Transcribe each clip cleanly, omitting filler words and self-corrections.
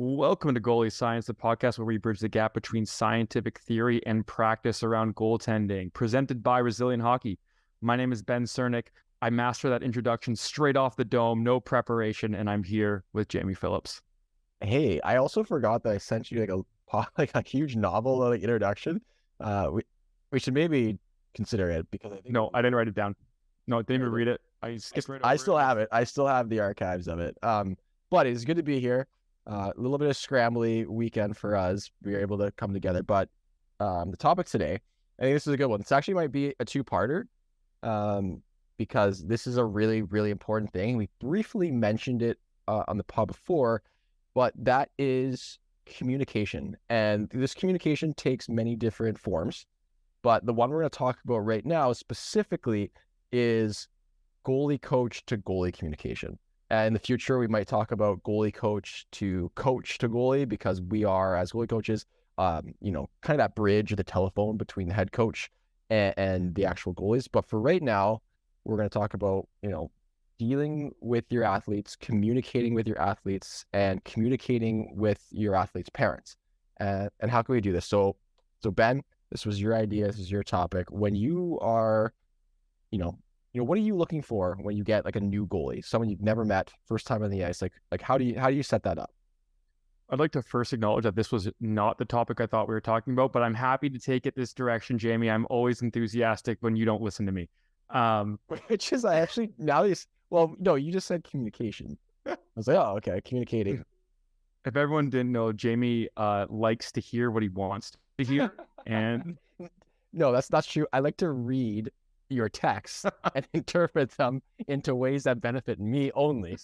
Welcome to Goalie Science, the podcast where we bridge the gap between scientific theory and practice around goaltending, presented by Resilient Hockey. My name is Ben Cernick. I master that introduction straight off the dome, no preparation, and I'm here with Jamie Phillips. Hey, I also forgot that I sent you like a huge novel introduction. We should maybe consider it because I think No, I didn't write it down. No, I didn't even read it. I skipped right over I it. still have it. I still have the archives of it. But it's good to be here. A little bit of scrambly weekend for us. We were able to come together. But the topic today, I think this is a good one. This actually might be a two-parter, because this is a really, really important thing. We briefly mentioned it on the pod before, but that is communication. And this communication takes many different forms. But the one we're going to talk about right now specifically is goalie coach to goalie communication. And in the future, we might talk about goalie coach to goalie, because we are, as goalie coaches, kind of that bridge or the telephone between the head coach and the actual goalies. But for right now, we're going to talk about, dealing with your athletes, communicating with your athletes, and communicating with your athletes' parents. And how can we do this? So Ben, this was your idea. This is your topic. When you are, what are you looking for when you get like a new goalie, someone you've never met, first time on the ice? Like how do you set that up? I'd like to first acknowledge that this was not the topic I thought we were talking about, but I'm happy to take it this direction, Jamie. I'm always enthusiastic when you don't listen to me. Which is, I actually, now this, well, no, you just said communication. I was like, oh, okay, communicating. If everyone didn't know, Jamie likes to hear what he wants to hear. And no, that's not true. I like to read your texts and interpret them into ways that benefit me only.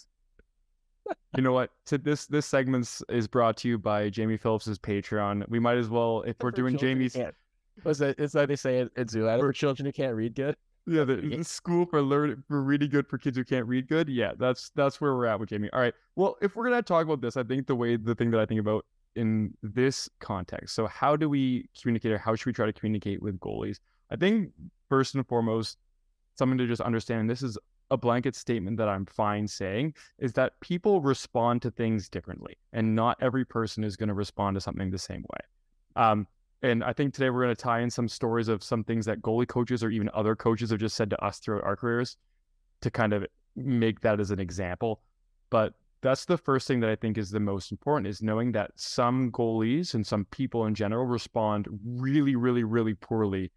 You know what? So this segment is brought to you by Jamie Phillips's Patreon. We might as well, if we're doing Jamie's, it's like they say in Zoolander, for children who can't read good. Yeah, the school for reading good for kids who can't read good. Yeah, that's where we're at with Jamie. All right. Well, if we're gonna talk about this, I think the thing that I think about in this context. So how do we communicate, or how should we try to communicate with goalies? I think first and foremost, something to just understand, and this is a blanket statement that I'm fine saying, is that people respond to things differently, and not every person is going to respond to something the same way. And I think today we're going to tie in some stories of some things that goalie coaches or even other coaches have just said to us throughout our careers to kind of make that as an example. But that's the first thing that I think is the most important, is knowing that some goalies and some people in general respond really, really, really poorly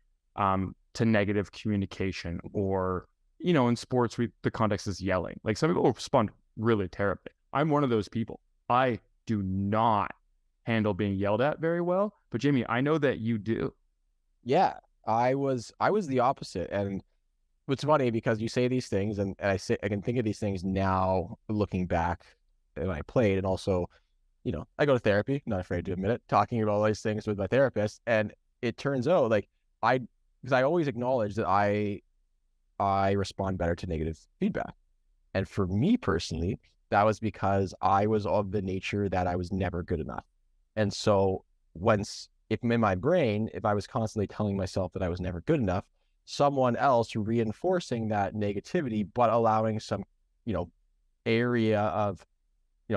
to negative communication, or, in sports, the context is yelling. Like, some people respond really terribly. I'm one of those people. I do not handle being yelled at very well, but Jamie, I know that you do. Yeah, I was the opposite. And it's funny because you say these things, and I can think of these things now looking back when I played, and also, I go to therapy, not afraid to admit it, talking about all these things with my therapist. And it turns out, because I always acknowledge that I respond better to negative feedback. And for me personally, that was because I was of the nature that I was never good enough. And so if in my brain, if I was constantly telling myself that I was never good enough, someone else reinforcing that negativity, but allowing some, area of,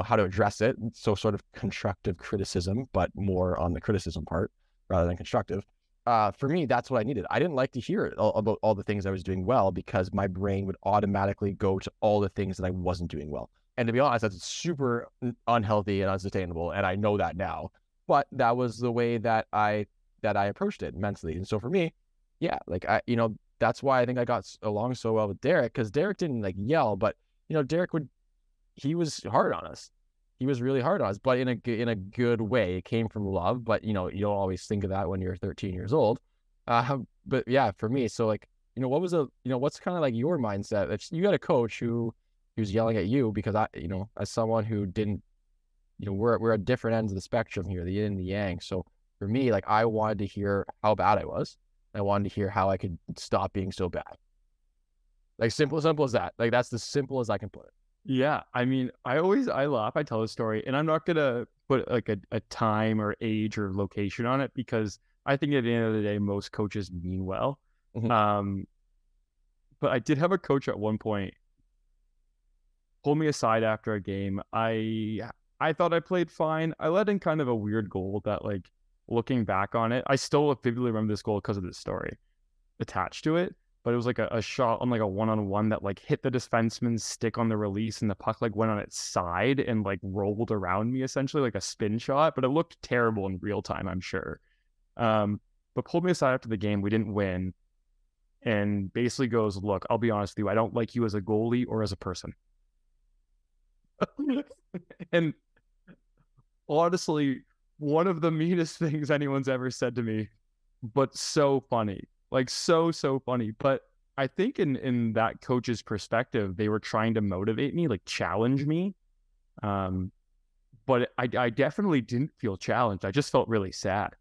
how to address it. So sort of constructive criticism, but more on the criticism part rather than constructive. For me, that's what I needed. I didn't like to hear it about all the things I was doing well, because my brain would automatically go to all the things that I wasn't doing well. And to be honest, that's super unhealthy and unsustainable. And I know that now, but that was the way that I approached it mentally. And so for me, yeah, that's why I think I got along so well with Derek, because Derek didn't yell, but Derek he was hard on us. He was really hard on us, but in a good way. It came from love, but you don't always think of that when you're 13 years old. But yeah, for me, so what's kind of your mindset? You got a coach who's yelling at you, because as someone who didn't, we're at different ends of the spectrum here, the yin and the yang. So for me, I wanted to hear how bad I was. I wanted to hear how I could stop being so bad. Simple as that. That's the simple as I can put it. Yeah, I mean, I laugh, I tell a story, and I'm not gonna put a time or age or location on it, because I think at the end of the day, most coaches mean well. Mm-hmm. But I did have a coach at one point pull me aside after a game. I I thought I played fine. I let in kind of a weird goal that, like, looking back on it, I still vividly remember this goal because of this story attached to it. But it was like a shot on like a one-on-one that like hit the defenseman's stick on the release, and the puck like went on its side and like rolled around me, essentially like a spin shot. But it looked terrible in real time, I'm sure. But pulled me aside after the game. We didn't win, and basically goes, "Look, I'll be honest with you. I don't like you as a goalie or as a person." And honestly, one of the meanest things anyone's ever said to me, but so funny. Like so funny. But I think in that coach's perspective, they were trying to motivate me, like challenge me. But I definitely didn't feel challenged. I just felt really sad.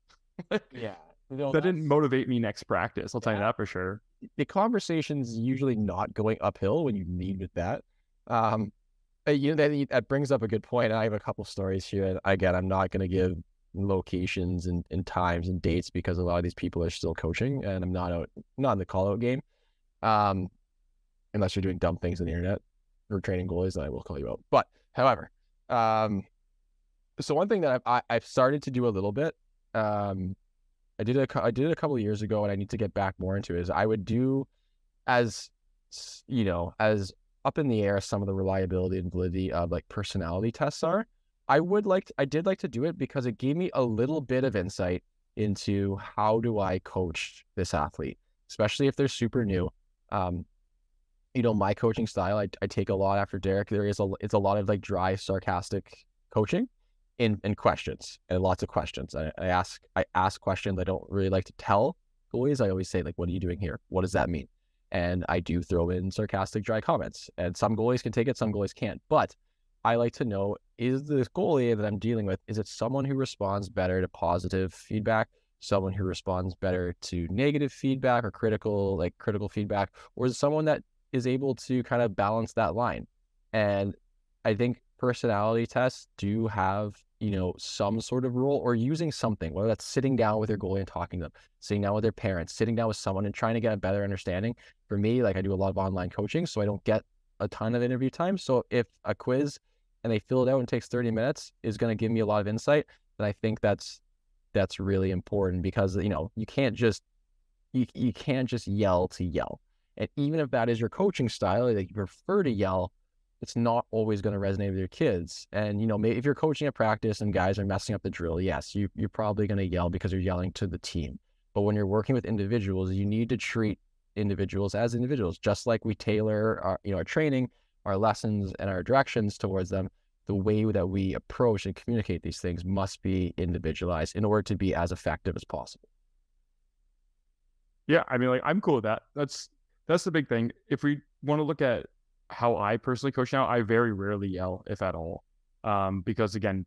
Yeah. No, That didn't motivate me next practice. I'll tell you Yeah. that for sure. The conversation's usually not going uphill when you lead with that. That brings up a good point. I have a couple stories here. And again, I'm not going to give locations and times and dates because a lot of these people are still coaching, and I'm not in the call out game. Unless you're doing dumb things on the internet or training goalies, then I will call you out. But however, so one thing that I've started to do a little bit, I did it a couple of years ago, and I need to get back more into it, is I would do, as as up in the air as some of the reliability and validity of like personality tests are, I did like to do it because it gave me a little bit of insight into how do I coach this athlete, especially if they're super new. My coaching style, I take a lot after Derek. It's a lot of like dry, sarcastic coaching in questions, and lots of questions. I ask questions I don't really like to tell goalies. I always say, like, what are you doing here? What does that mean? And I do throw in sarcastic, dry comments. And some goalies can take it, some goalies can't. But I like to know, is this goalie that I'm dealing with, is it someone who responds better to positive feedback, someone who responds better to negative feedback or critical feedback, or is it someone that is able to kind of balance that line? And I think personality tests do have, some sort of role, or using something, whether that's sitting down with your goalie and talking to them, sitting down with their parents, sitting down with someone and trying to get a better understanding. For me, like, I do a lot of online coaching, so I don't get a ton of interview time. So if a quiz and they fill it out and takes 30 minutes is going to give me a lot of insight, then I think that's really important, because, you can't just yell to yell. And even if that is your coaching style, like you prefer to yell, it's not always going to resonate with your kids. And, maybe if you're coaching a practice and guys are messing up the drill, yes, you're probably going to yell because you're yelling to the team. But when you're working with individuals, you need to treat individuals as individuals, just like we tailor our training, our lessons, and our directions towards them. The way that we approach and communicate these things must be individualized in order to be as effective as possible. Yeah, I mean, like, I'm cool with that. That's the big thing. If we want to look at how I personally coach now, I very rarely yell, if at all. Because again,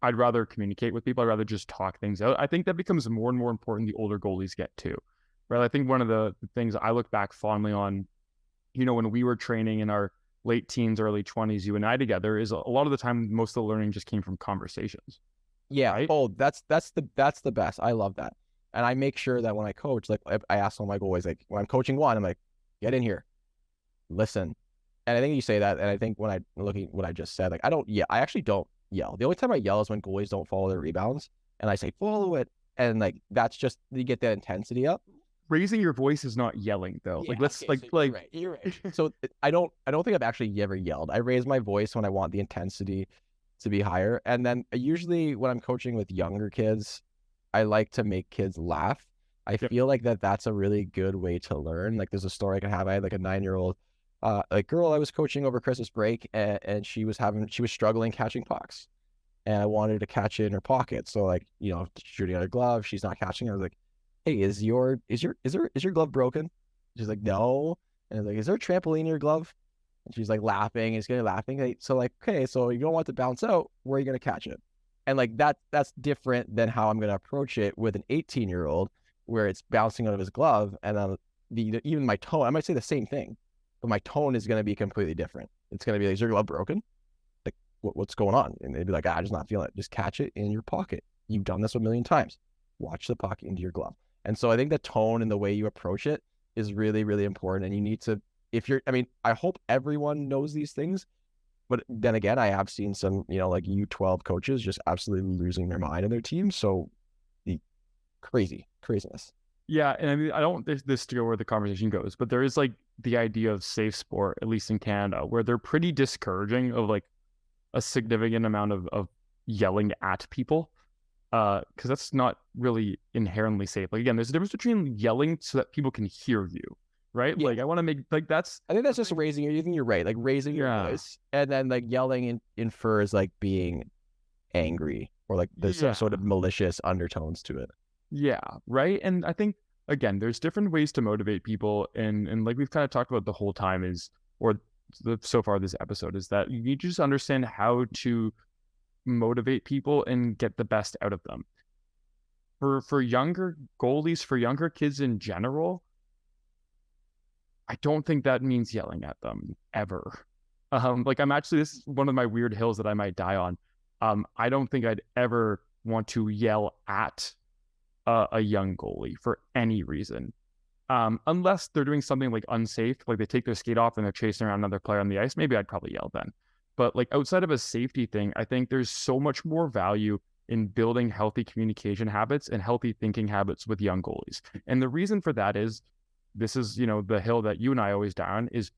I'd rather communicate with people. I'd rather just talk things out. I think that becomes more and more important the older goalies get too, right? I think one of the things I look back fondly on, when we were training in our late teens, early 20s, you and I together, is a lot of the time, most of the learning just came from conversations. Yeah. Right? Oh, that's the best. I love that. And I make sure that when I coach, like, I ask all my goalies, like, when I'm coaching one, I'm like, get in here, listen. And I think you say that, and I think when I looking what I just said, like, I actually don't yell. The only time I yell is when goalies don't follow their rebounds, and I say, follow it. And like, that's just, you get that intensity up. Raising your voice is not yelling, though. Yeah, like, let's okay, so you're right. So I don't think I've actually ever yelled. I raise my voice when I want the intensity to be higher. And then usually when I'm coaching with younger kids, I like to make kids laugh. I feel like that's a really good way to learn. Like, there's a story I can have. I had like a 9-year-old girl I was coaching over Christmas break, and she was struggling catching pucks, and I wanted to catch it in her pocket. So, like, shooting out her glove, she's not catching it. I was like, hey, is your glove broken? She's like, no. And I was like, is there a trampoline in your glove? And she's like laughing, and getting laughing. So, like, okay, so you don't want it to bounce out, where are you going to catch it? And like, that's different than how I'm going to approach it with an 18-year-old, where it's bouncing out of his glove. And then even my tone, I might say the same thing, but my tone is going to be completely different. It's going to be like, is your glove broken? Like, what's going on? And they'd be like, I'm just not feeling it. Just catch it in your pocket. You've done this a million times. Watch the puck into your glove. And so I think the tone and the way you approach it is really, really important. And you need to, I hope everyone knows these things, But then again, I have seen some, like U12 coaches just absolutely losing their mind in their team. So the craziness. Yeah, and I mean, I don't want this to go where the conversation goes, but there is like the idea of safe sport, at least in Canada, where they're pretty discouraging of like a significant amount of yelling at people, because that's not really inherently safe. Like again, there's a difference between yelling so that people can hear you, right? Yeah. Like I want to make like that's I think that's just raising your, you think you're right, like raising your yeah, voice, and then like yelling infers like being angry or like there's some yeah, sort of malicious undertones to it. yeah, right. And I think again, there's different ways to motivate people, and like we've kind of talked about the whole time is, or so far this episode is that you need to just understand how to motivate people and get the best out of them. For younger goalies, for younger kids in general, I don't think that means yelling at them ever. Like I'm actually, this is one of my weird hills that I might die on. I don't think I'd ever want to yell at a young goalie for any reason. Unless they're doing something like unsafe, like they take their skate off and they're chasing around another player on the ice, maybe I'd probably yell then. But like outside of a safety thing, I think there's so much more value in building healthy communication habits and healthy thinking habits with young goalies. And the reason for that is this is, the hill that you and I always die on is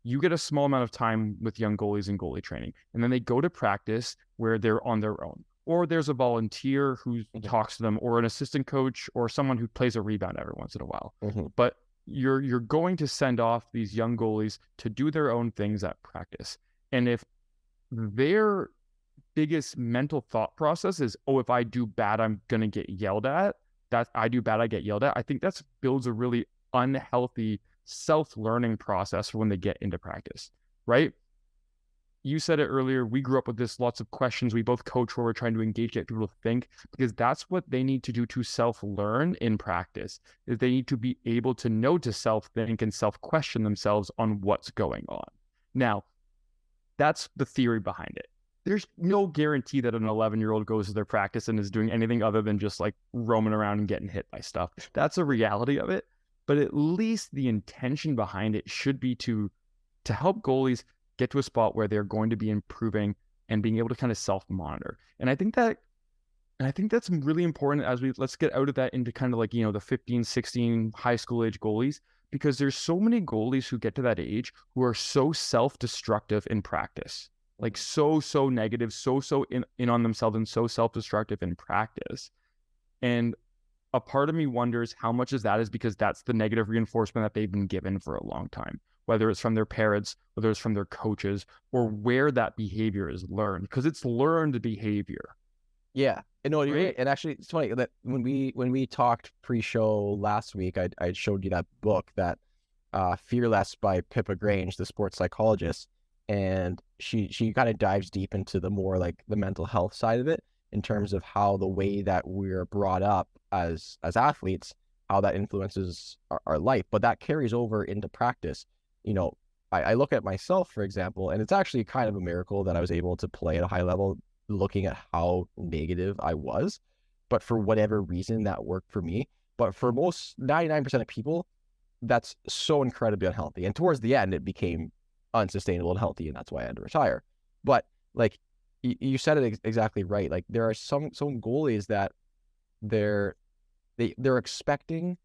you get a small amount of time with young goalies in goalie training, and then they go to practice where they're on their own. Or there's a volunteer who talks to them, or an assistant coach, or someone who plays a rebound every once in a while. Mm-hmm. But you're going to send off these young goalies to do their own things at practice. And if their biggest mental thought process is, oh, if I do bad, I'm gonna get yelled at. That I do bad, I get yelled at. I think that builds a really unhealthy self-learning process for when they get into practice, right? You said it earlier, we grew up with this, lots of questions. We both coach where we're trying to engage, get people to think, because that's what they need to do to self-learn in practice, is they need to be able to know to self-think and self-question themselves on what's going on. Now, that's the theory behind it. There's no guarantee that an 11-year-old goes to their practice and is doing anything other than just like roaming around and getting hit by stuff. That's a reality of it. But at least the intention behind it should be to help goalies get to a spot where they're going to be improving and being able to kind of self-monitor. And I think that's really important as let's get out of that into kind of like, the 15, 16 high school age goalies, because there's so many goalies who get to that age who are so self-destructive in practice, like so negative, so in on themselves and so self-destructive in practice. And a part of me wonders how much of that is because that's the negative reinforcement that they've been given for a long time, whether it's from their parents, whether it's from their coaches, or where that behavior is learned, because it's learned behavior. Yeah. And no, right? And actually, it's funny that when we talked pre-show last week, I showed you that book, that Fear Less by Pippa Grange, the sports psychologist, and she kind of dives deep into the more like the mental health side of it, in terms of how the way that we're brought up as athletes, how that influences our life, but that carries over into practice. I look at myself, for example, and it's actually kind of a miracle that I was able to play at a high level, looking at how negative I was. But for whatever reason, that worked for me. But for most 99% of people, that's so incredibly unhealthy. And towards the end, it became unsustainable and healthy, and that's why I had to retire. But like you said it exactly right. Like there are some goalies that they're expecting,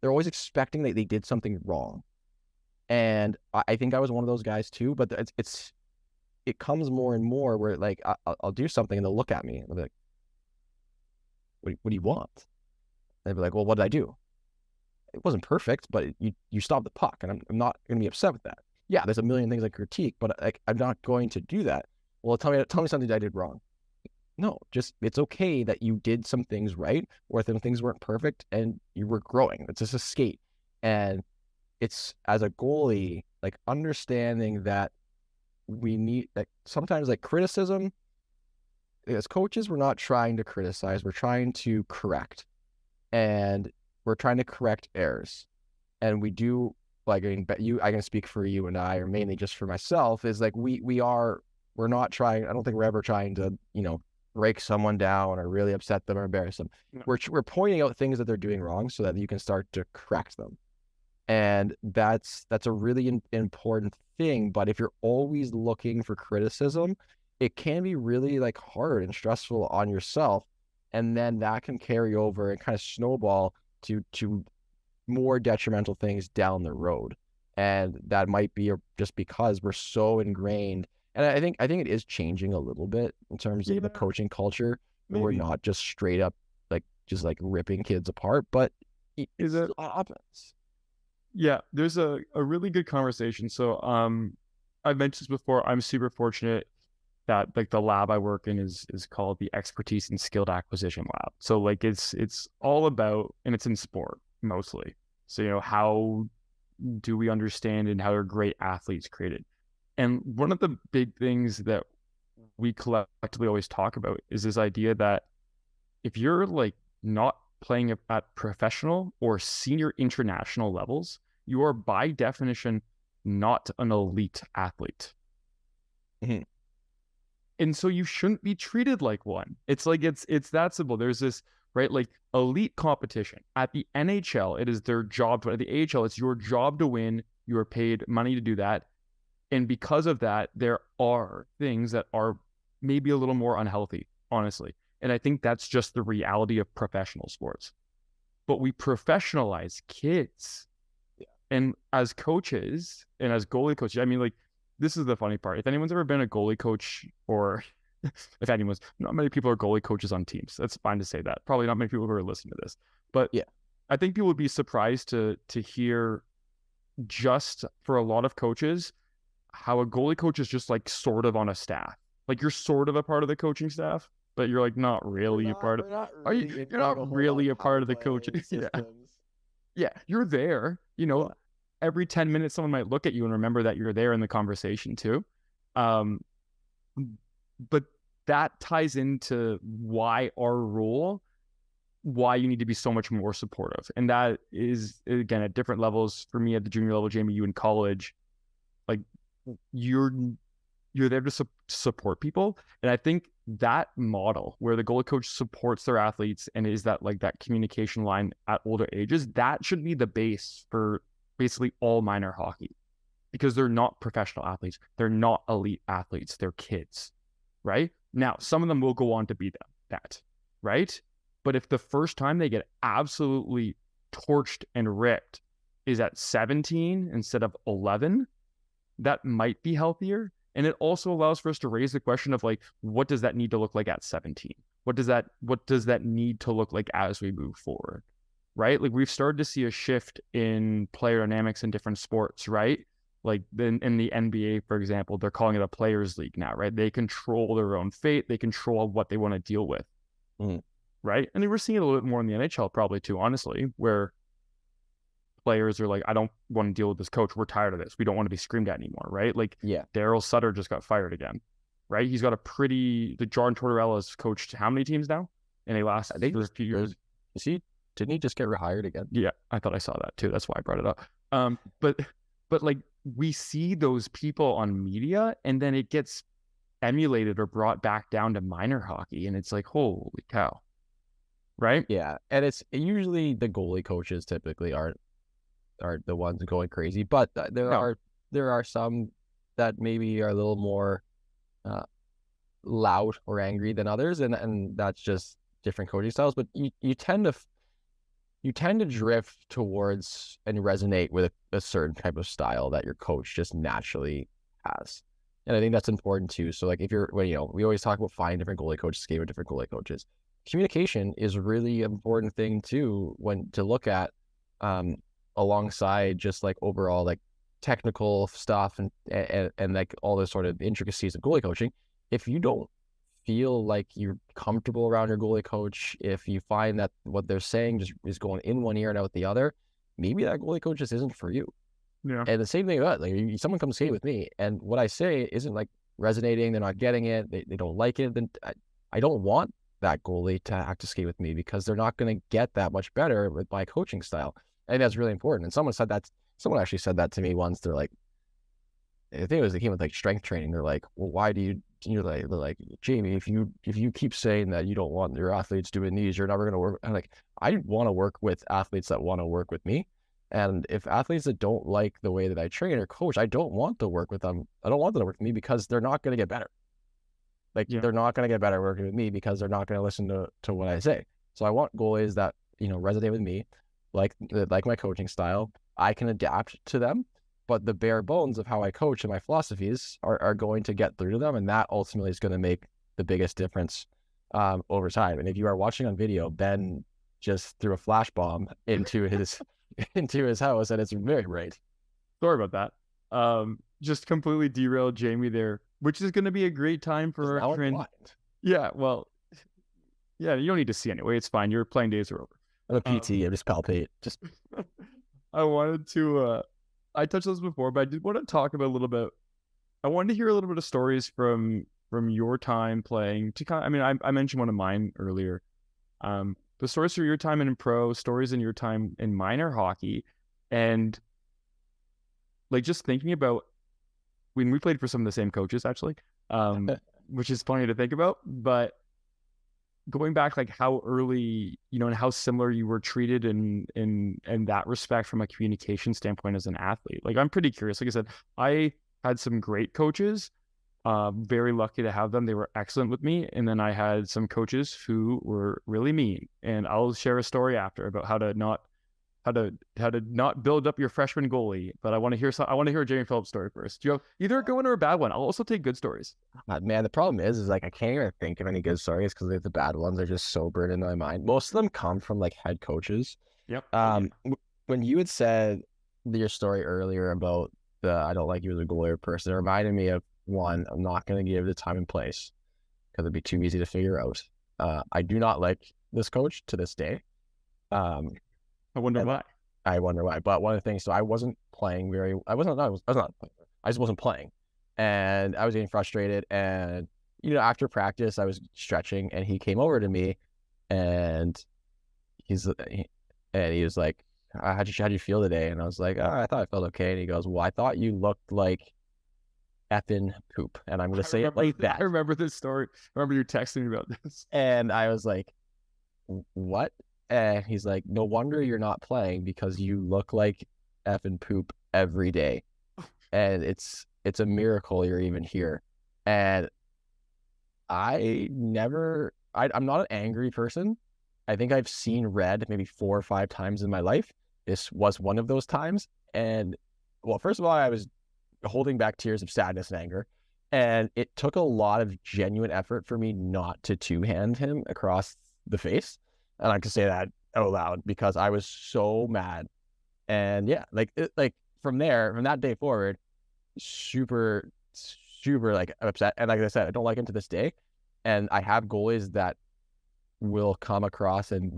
they're always expecting that they did something wrong. And I think I was one of those guys too, but it comes more and more where like I'll do something and they'll look at me and they'll be like, what do you want? And they'll be like, well, what did I do? It wasn't perfect, but you stopped the puck, and I'm not going to be upset with that. Yeah, there's a million things I critique, but like I'm not going to do that. Well, tell me something that I did wrong. No, just it's okay that you did some things right, or some things weren't perfect, and you were growing. It's just a skate. And it's, as a goalie, like understanding that we need, like sometimes like criticism, as coaches, we're not trying to criticize, we're trying to correct. And we're trying to correct errors. And we do, like, I can speak for you and I, or mainly just for myself, is like we're not trying, I don't think we're ever trying to, break someone down or really upset them or embarrass them. No. We're pointing out things that they're doing wrong so that you can start to correct them. And that's a really important thing, but if you're always looking for criticism, it can be really like hard and stressful on yourself. And then that can carry over and kind of snowball to more detrimental things down the road. And that might be just because we're so ingrained. And I think it is changing a little bit in terms of the coaching culture. We're Maybe. not just straight up like just like ripping kids apart, but it Is it? still happens. Yeah, there's a really good conversation. So I've mentioned this before. I'm super fortunate that like the lab I work in is called the Expertise and Skilled Acquisition Lab. So like it's all about, and it's in sport mostly. So, you know, how do we understand and how are great athletes created? And one of the big things that we collectively always talk about is this idea that if you're like not playing at professional or senior international levels, you are by definition not an elite athlete. Mm-hmm. And so you shouldn't be treated like one. It's like it's that simple. There's this, right, like elite competition. At the NHL, it is their job to, at the AHL, it's your job to win. You are paid money to do that. And because of that, there are things that are maybe a little more unhealthy, honestly. And I think that's just the reality of professional sports. But we professionalize kids. Yeah. And as coaches and as goalie coaches, I mean, like, this is the funny part. If anyone's ever been a goalie coach, or if anyone's, not many people are goalie coaches on teams. That's fine to say that. Probably not many people who are listening to this. But yeah, I think people would be surprised to hear, just for a lot of coaches, how a goalie coach is just like sort of on a staff. Like you're sort of a part of the coaching staff, but you're like not really a part of. Are you? You're not really a part of the coaching. Yeah, yeah. You're there. You know, every 10 minutes, someone might look at you and remember that you're there in the conversation too. But that ties into why our role, why you need to be so much more supportive, and that is again at different levels. For me, at the junior level, Jamie, you in college, like you're there to support people. And I think that model where the goalie coach supports their athletes and is that like that communication line at older ages, that should be the base for basically all minor hockey, because they're not professional athletes. They're not elite athletes. They're kids, right? Now, some of them will go on to be that, right? But if the first time they get absolutely torched and ripped is at 17 instead of 11, that might be healthier. And it also allows for us to raise the question of like, what does that need to look like at 17? What does that need to look like as we move forward? Right? Like we've started to see a shift in player dynamics in different sports, right? Like in the NBA, for example, they're calling it a players league now, right? They control their own fate. They control what they want to deal with. Mm-hmm. Right? And we're seeing a little bit more in the NHL probably too, honestly, where players are like, I don't want to deal with this coach. We're tired of this. We don't want to be screamed at anymore, right? Like, yeah, Daryl Sutter just got fired again, right? He's got the John Tortorella's coached how many teams now? And they last a few years. Didn't he just get rehired again? Yeah, I thought I saw that too. That's why I brought it up. But like we see those people on media, and then it gets emulated or brought back down to minor hockey, and it's like, holy cow, right? Yeah, and it's usually the goalie coaches typically aren't the ones going crazy, but there are some that maybe are a little more loud or angry than others, and that's just different coaching styles. But you tend to drift towards and resonate with a certain type of style that your coach just naturally has, and I think that's important too. So like if you're, well, you know, we always talk about finding different goalie coaches, game with different goalie coaches. Communication is a really important thing too, when to look at alongside just like overall like technical stuff and like all the sort of intricacies of goalie coaching. If you don't feel like you're comfortable around your goalie coach, if you find that what they're saying just is going in one ear and out the other, maybe that goalie coach just isn't for you. Yeah. And the same thing about like someone comes skate with me and what I say isn't like resonating, they're not getting it, they don't like it, then I don't want that goalie to have to skate with me, because they're not going to get that much better with my coaching style. I think that's really important. And someone actually said that to me once. They're like, I think it was, they came with like strength training. They're like, well, why do they're like, Jamie, if you keep saying that you don't want your athletes doing these, you're never going to work. I'm like, I want to work with athletes that want to work with me. And if athletes that don't like the way that I train or coach, I don't want to work with them. I don't want them to work with me because they're not going to get better. Like Yeah. they're not going to get better working with me because they're not going to listen to what I say. So I want goalies that, resonate with me, like my coaching style. I can adapt to them, but the bare bones of how I coach and my philosophies are going to get through to them, and that ultimately is going to make the biggest difference over time. And if you are watching on video, Ben just threw a flash bomb into his into his house, and it's very bright. Sorry about that. Just completely derailed Jamie there, which is going to be a great time for Now our I'm trend. blind. Yeah, well, yeah, you don't need to see anyway. It's fine. Your playing days are over. I'm a PT. I just palpate. Just I wanted to. I touched on this before, but I did want to talk about a little bit. I wanted to hear a little bit of stories from your time playing. To kind of, I mean, I mentioned one of mine earlier. The stories from your time in pro, stories in your time in minor hockey, and like just thinking about when we played for some of the same coaches actually, which is funny to think about. But going back, like how early, and how similar you were treated in that respect from a communication standpoint as an athlete. Like I'm pretty curious. Like I said, I had some great coaches. Very lucky to have them. They were excellent with me. And then I had some coaches who were really mean. And I'll share a story after about how to not build up your freshman goalie. But I want to hear a Jamie Phillips story first. Do you have either a good one or a bad one? I'll also take good stories. man, the problem is like I can't even think of any good stories because the bad ones are just so burned into my mind. Most of them come from like head coaches. Yep. When you had said your story earlier about the I don't like you as a goalie person, it reminded me of one. I'm not going to give the time and place because it'd be too easy to figure out. I do not like this coach to this day. I wonder why. I wonder why. But one of the things, so I wasn't playing I was not playing. I just wasn't playing. And I was getting frustrated. And, after practice, I was stretching and he came over to me and he was like, how'd you feel today? And I was like, I thought I felt okay. And he goes, well, I thought you looked like effing poop. And I'm going to say it like that. I remember this story. I remember you texting me about this. And I was like, what? And he's like, no wonder you're not playing because you look like effing poop every day. And it's a miracle you're even here. And I'm not an angry person. I think I've seen red maybe 4 or 5 times in my life. This was one of those times. And well, first of all, I was holding back tears of sadness and anger. And it took a lot of genuine effort for me not to two-hand him across the face. And I can say that out loud because I was so mad. And yeah, like from that day forward, super, super like upset. And like I said, I don't like him to this day. And I have goalies that will come across and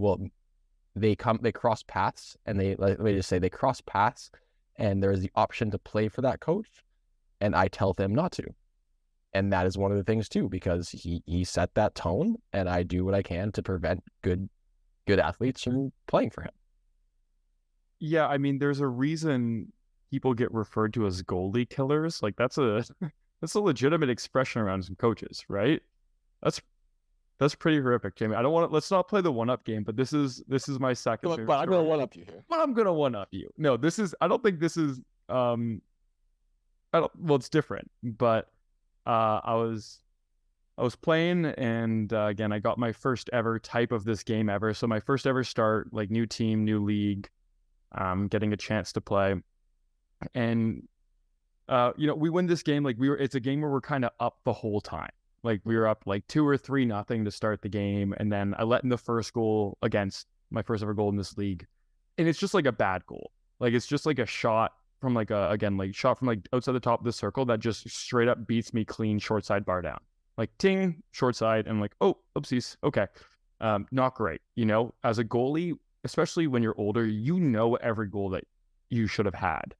they cross paths and let me just say they cross paths and there's the option to play for that coach. And I tell them not to. And that is one of the things too, because he set that tone and I do what I can to prevent good athletes from playing for him. Yeah, I mean, there's a reason people get referred to as goalie killers. Like that's a legitimate expression around some coaches, right? That's pretty horrific, Jamie. Let's not play the one-up game, but this is my second. But I'm gonna one up you here. But I'm gonna one up you. No, I don't think this is well, it's different, but I was playing and again, I got my first ever type of this game ever. So my first ever start, like new team, new league, getting a chance to play. And, we win this game. Like it's a game where we're kind of up the whole time. Like we were up like 2 or 3-0 to start the game. And then I let in the first goal against my first ever goal in this league. And it's just like a bad goal. Like it's just like a shot from shot from like outside the top of the circle that just straight up beats me clean short side bar down. Like ting, short side, and I'm like, oh, oopsies. Okay. Not great. As a goalie, especially when you're older, every goal that you should have had.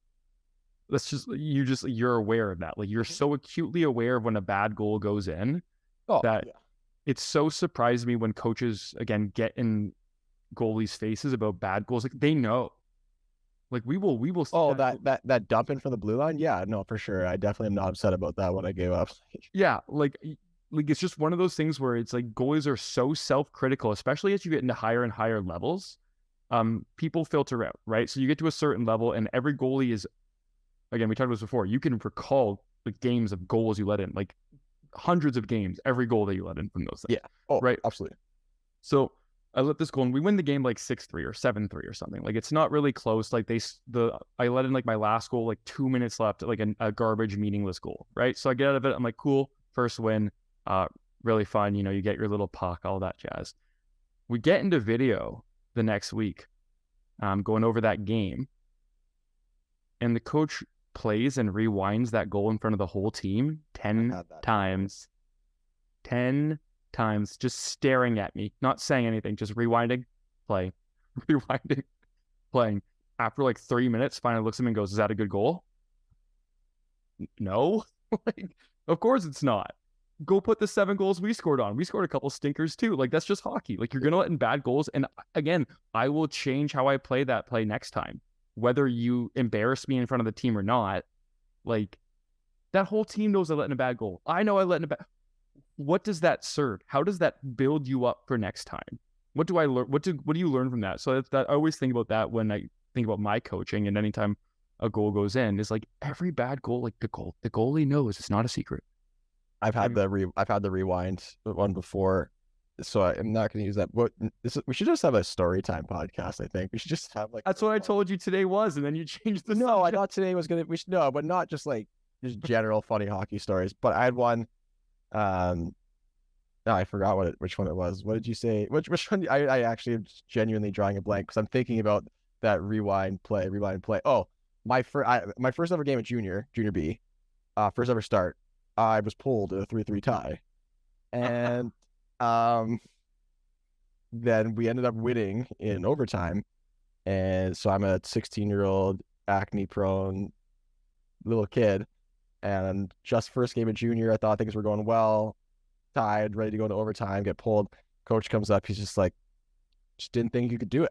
You're aware of that. Like you're so acutely aware of when a bad goal goes in that it's so surprised me when coaches again get in goalies' faces about bad goals. Like they know. Like we will. Oh, that dumping from the blue line. Yeah, no, for sure. I definitely am not upset about that when I gave up. Yeah, like it's just one of those things where it's like goalies are so self-critical, especially as you get into higher and higher levels. people filter out, right? So you get to a certain level, and every goalie is, again, we talked about this before, you can recall the games of goals you let in, like hundreds of games, every goal that you let in from those things. Yeah. Oh, right. Absolutely. So I let this goal, and we win the game like 6-3 or 7-3 or something. Like, it's not really close. Like, I let in like my last goal, like 2 minutes left, like a garbage, meaningless goal, right? So I get out of it. I'm like, cool, first win, really fun. You get your little puck, all that jazz. We get into video the next week, going over that game, and the coach plays and rewinds that goal in front of the whole team 10 times. 10 times, just staring at me, not saying anything, just rewinding, play, rewinding, playing. After like 3 minutes, finally looks at me and goes, "Is that a good goal?" No. Like, of course it's not. Go put the 7 goals we scored on. We scored a couple stinkers too. Like, that's just hockey. Like, you're gonna let in bad goals, and again, I will change how I play that play next time, whether you embarrass me in front of the team or not. Like, that whole team knows I let in a bad goal. I know I let in a bad. What does that serve? How does that build you up for next time? What do I learn? What do you learn from that? So that I always think about that when I think about my coaching, and anytime a goal goes in, is like, every bad goal, like the goalie knows it's not a secret. I've had the rewind one before, so I'm not going to use that. We should just have a story time podcast. I think we should just have like. That's what I told you today was, and then you changed the. No, I thought today was gonna. We should no, but not just like just general funny hockey stories. But I had one. No, I forgot which one it was. What did you say? Which one? I actually am genuinely drawing a blank because I'm thinking about that rewind play. Oh, my first ever game at junior B, first ever start. I was pulled in a 3-3 tie, and then we ended up winning in overtime. And so I'm a 16-year-old acne-prone little kid, and just first game of junior, I thought things were going well. Tied, ready to go into overtime, get pulled. Coach comes up, he's just like, just didn't think you could do it.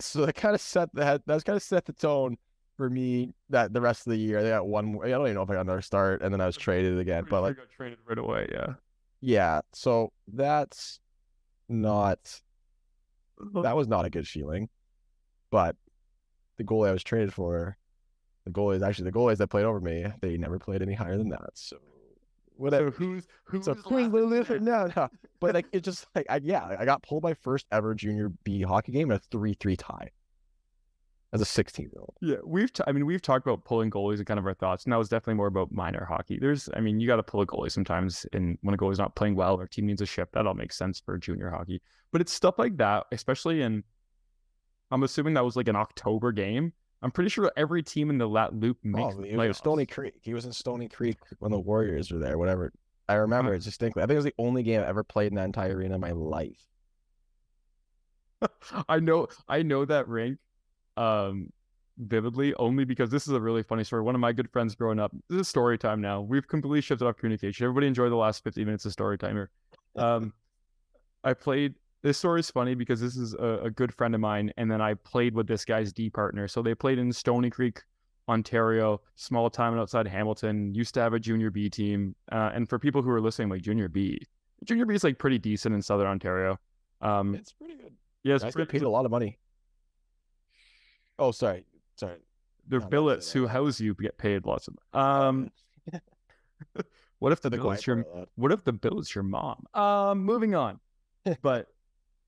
So that kind of set the tone for me that the rest of the year. They got one more. I don't even know if I got another start, and then I was traded again. But like, got traded right away, yeah. Yeah, so that was not a good feeling. But the goalie I was traded for, the goalies that played over me, they never played any higher than that. So whatever. So no. But like, it just like I got pulled my first ever junior B hockey game in a 3-3 tie as a 16-year-old. Yeah, we've talked about pulling goalies and kind of our thoughts, and that was definitely more about minor hockey. You got to pull a goalie sometimes, and when a goalie's not playing well or a team needs a shift, that all makes sense for junior hockey. But it's stuff like that, especially I'm assuming that was like an October game. I'm pretty sure every team in the loop makes it was in Stony Creek. He was in Stony Creek when the Warriors were there, whatever. I remember it distinctly. I think it was the only game I ever played in that entire arena in my life. I know that rink vividly, only because this is a really funny story. One of my good friends growing up, this is story time now. We've completely shifted off communication. Everybody enjoy the last 50 minutes of story time here. This story is funny because this is a good friend of mine, and then I played with this guy's D partner. So they played in Stony Creek, Ontario, small town outside Hamilton, used to have a junior B team. And for people who are listening, like junior B is like pretty decent in Southern Ontario. It's pretty good. Yeah, it's pretty paid a lot of money. Oh, sorry. The billets who house you get paid lots of. What if the billet's your mom? Moving on. But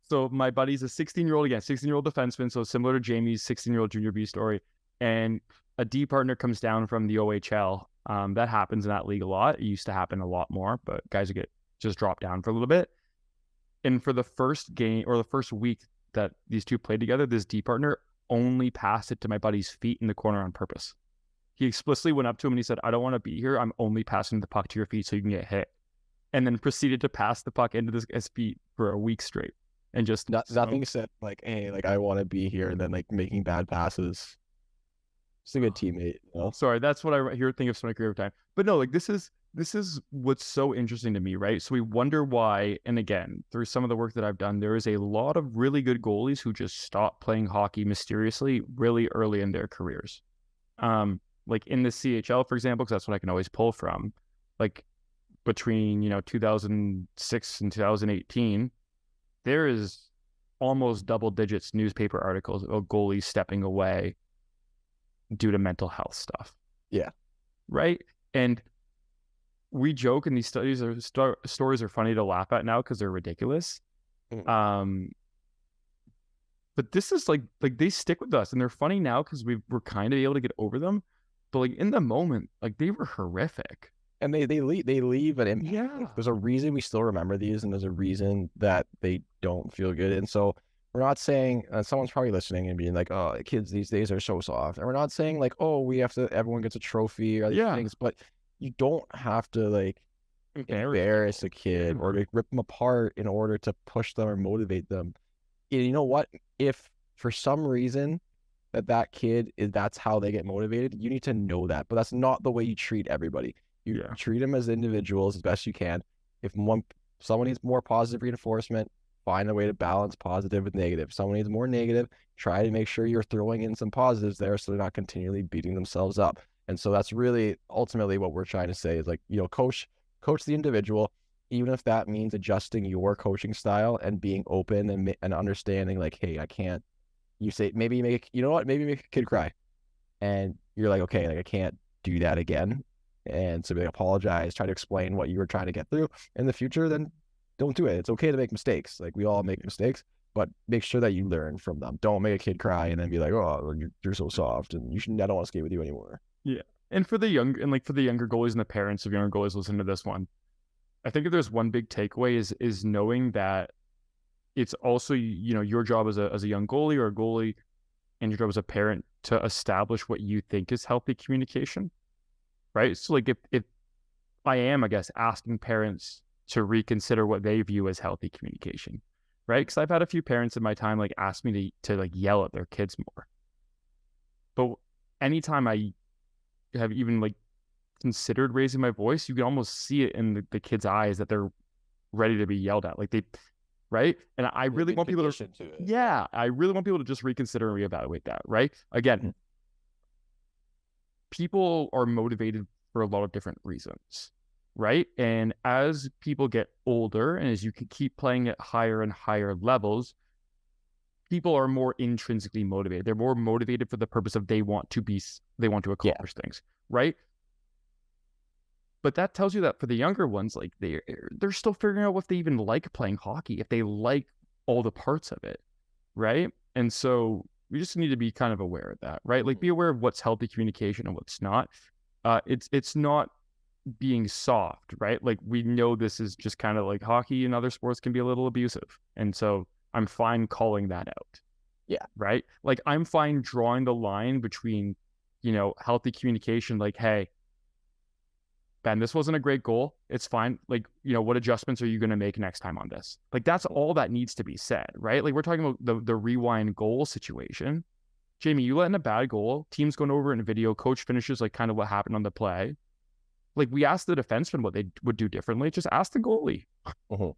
so my buddy's a 16-year-old defenseman, so similar to Jamie's 16-year-old junior B story, and a D partner comes down from the OHL. That happens in that league a lot. It used to happen a lot more, but guys would get just dropped down for a little bit. And for the first game or the first week that these two played together, this D partner only passed it to my buddy's feet in the corner on purpose. He explicitly went up to him and he said, "I don't want to be here. I'm only passing the puck to your feet so you can get hit." And then proceeded to pass the puck into this guy's feet for a week straight. And just nothing said like, "Hey, like I want to be here," and then like making bad passes. Just a good teammate. You know? Sorry, that's what I think of Sonic every time. But no, like this is what's so interesting to me, right? So we wonder why, and again, through some of the work that I've done, there is a lot of really good goalies who just stop playing hockey mysteriously really early in their careers. Like in the CHL, for example, because that's what I can always pull from. Like between 2006 and 2018, there is almost double digits newspaper articles about goalies stepping away due to mental health stuff. Yeah. Right. And we joke, and these stories are funny to laugh at now because they're ridiculous. Mm. But this is like they stick with us, and they're funny now because we're kind of able to get over them. But like in the moment, like they were horrific. And they leave an impact. Yeah. There's a reason we still remember these, and there's a reason that they don't feel good. And so we're not saying someone's probably listening and being like, "Oh, kids these days are so soft." And we're not saying like, "Oh, we have to everyone gets a trophy or these things," but you don't have to like embarrass a kid or like rip them apart in order to push them or motivate them. And you know what? If for some reason that kid that's how they get motivated, you need to know that. But that's not the way you treat everybody. You treat them as individuals as best you can. If someone needs more positive reinforcement, find a way to balance positive with negative. If someone needs more negative, try to make sure you're throwing in some positives there so they're not continually beating themselves up. And so that's really ultimately what we're trying to say is like, coach the individual, even if that means adjusting your coaching style and being open and understanding like, hey, I can't, you say, maybe make a kid cry. And you're like, okay, like I can't do that again. And so they apologize, try to explain what you were trying to get through in the future, then don't do it. It's okay to make mistakes. Like we all make mistakes, but make sure that you learn from them. Don't make a kid cry and then be like, oh, you're so soft and I don't want to skate with you anymore. Yeah. And for the younger goalies and the parents of younger goalies listening to this one, I think if there's one big takeaway is knowing that it's also, your job as a young goalie or a goalie and your job as a parent to establish what you think is healthy communication. Right. So like if I am, I guess, asking parents to reconsider what they view as healthy communication. Right. Because I've had a few parents in my time like ask me to like yell at their kids more. But anytime I have even like considered raising my voice, you can almost see it in the kids' eyes that they're ready to be yelled at. Like right. And I really want people to, I really want people to just reconsider and reevaluate that. Right. Again, people are motivated for a lot of different reasons, right? And as people get older and as you can keep playing at higher and higher levels, people are more intrinsically motivated. They're more motivated for the purpose of they want to accomplish things, right? But that tells you that for the younger ones, like they're still figuring out if they even like playing hockey, if they like all the parts of it, right? And so we just need to be kind of aware of that, right? Like be aware of what's healthy communication and what's not. It's not being soft, right? Like we know this is just kind of like hockey and other sports can be a little abusive. And so I'm fine calling that out. Yeah. Right. Like I'm fine drawing the line between, healthy communication, like, hey, Ben, this wasn't a great goal. It's fine. Like, what adjustments are you going to make next time on this? Like, that's all that needs to be said, right? Like, we're talking about the rewind goal situation. Jamie, you let in a bad goal, team's going over in video, coach finishes like kind of what happened on the play. Like, we asked the defenseman what they would do differently. Just ask the goalie, right? Well,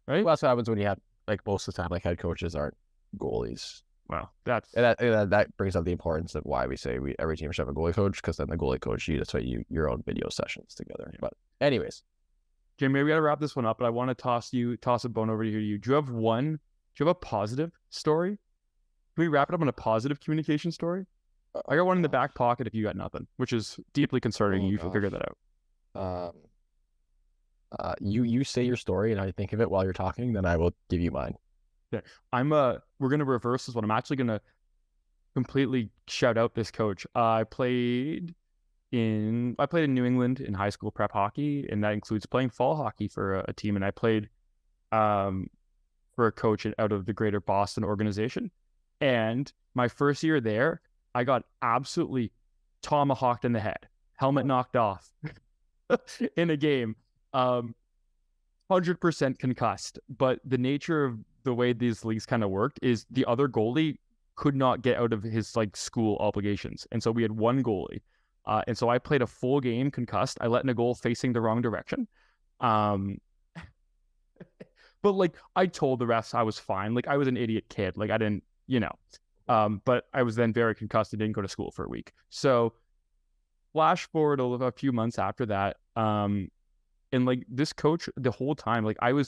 that's what happens when you have, like, most of the time, like, head coaches aren't goalies. Well, that brings up the importance of why we say every team should have a goalie coach, because then the goalie coach, that's why your own video sessions together. But anyways, Jamie, we got to wrap this one up, but I want to toss a bone over to you. Do you have a positive story? Can we wrap it up on a positive communication story? I got one in the back pocket if you got nothing, which is deeply concerning. You should figure that out. You say your story and I think of it while you're talking, then I will give you mine. Yeah. We're going to reverse this one. I'm actually going to completely shout out this coach. I played in New England in high school prep hockey, and that includes playing fall hockey for a team. And I played for a coach out of the greater Boston organization. And my first year there, I got absolutely tomahawked in the head, helmet knocked off in a game, 100% concussed. But the nature of the way these leagues kind of worked is the other goalie could not get out of his like school obligations. And so we had one goalie. And so I played a full game concussed. I let in a goal facing the wrong direction. But like I told the refs I was fine. Like I was an idiot kid. Like I didn't, but I was then very concussed and didn't go to school for a week. So flash forward a few months after that. And like this coach the whole time, like we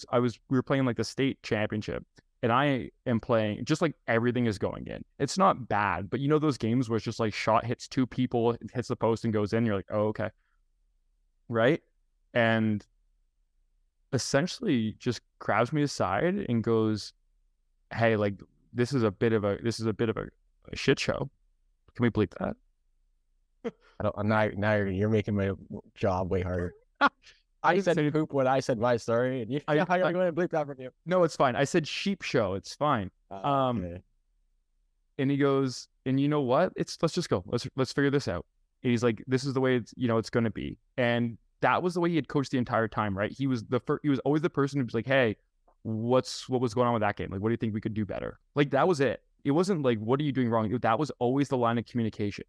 were playing like the state championship, and I am playing just like everything is going in. It's not bad, but you know those games where it's just like shot hits two people, hits the post and goes in. You're like, oh, okay, right? And essentially just grabs me aside and goes, hey, like this is a bit of a shit show. Can we bleep that? I'm not, now you're making my job way harder. I didn't said say- poop when I said my story, and you I- I gotta I- go ahead and bleep that from you. No, it's fine. I said sheep show. It's fine. Okay. And he goes, and you know what? Let's just go. Let's figure this out. And he's like, this is the way it's going to be. And that was the way he had coached the entire time, right? He was he was always the person who was like, hey, what was going on with that game? Like, what do you think we could do better? Like, that was it. It wasn't like, what are you doing wrong? That was always the line of communication.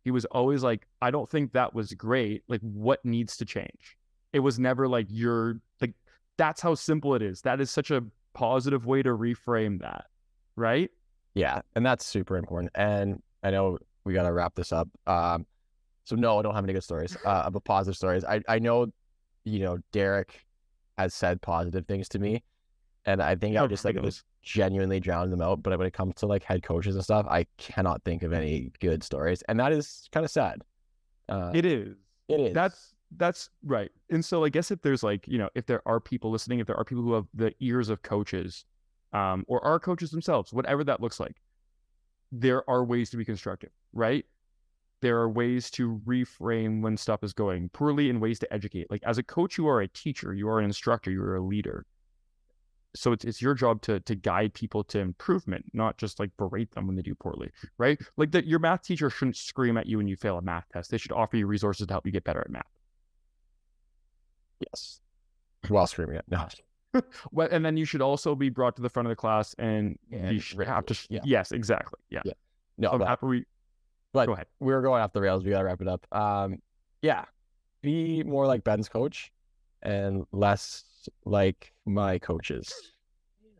He was always like, I don't think that was great. Like, what needs to change? It was never like, you're like, that's how simple it is. That is such a positive way to reframe that, right? Yeah, and that's super important. And I know we got to wrap this up. So no, I don't have any good stories, but positive stories. I know, Derek has said positive things to me, and I think I just like was genuinely drowning them out. But when it comes to like head coaches and stuff, I cannot think of any good stories, and that is kind of sad. It is. It is. That's right. And so I guess if there's like, if there are people listening, if there are people who have the ears of coaches, or are coaches themselves, whatever that looks like, there are ways to be constructive, right? There are ways to reframe when stuff is going poorly and ways to educate. Like as a coach, you are a teacher, you are an instructor, you are a leader. So it's your job to guide people to improvement, not just like berate them when they do poorly, right? Like your math teacher shouldn't scream at you when you fail a math test. They should offer you resources to help you get better at math. Yes. While screaming it. No. Well, and then you should also be brought to the front of the class and you should have to. Yeah. Yes, exactly. Yeah. No, So but go ahead. we're going off the rails. We got to wrap it up. Yeah. Be more like Ben's coach and less like my coaches.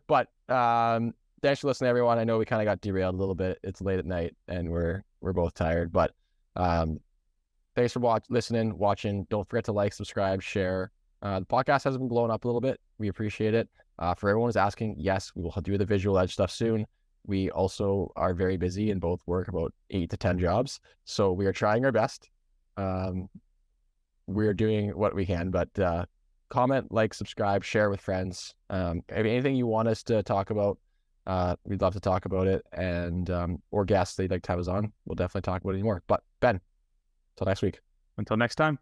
But thanks for listening, everyone. I know we kind of got derailed a little bit. It's late at night and we're both tired. But thanks for listening, watching. Don't forget to like, subscribe, share. The podcast has been blowing up a little bit. We appreciate it. For everyone who's asking, yes, we will do the visual edge stuff soon. We also are very busy and both work about 8 to 10 jobs. So we are trying our best. We're doing what we can, but comment, like, subscribe, share with friends. If anything you want us to talk about, we'd love to talk about it. And or guests they'd like to have us on, we'll definitely talk about it more. But Ben, until next week. Until next time.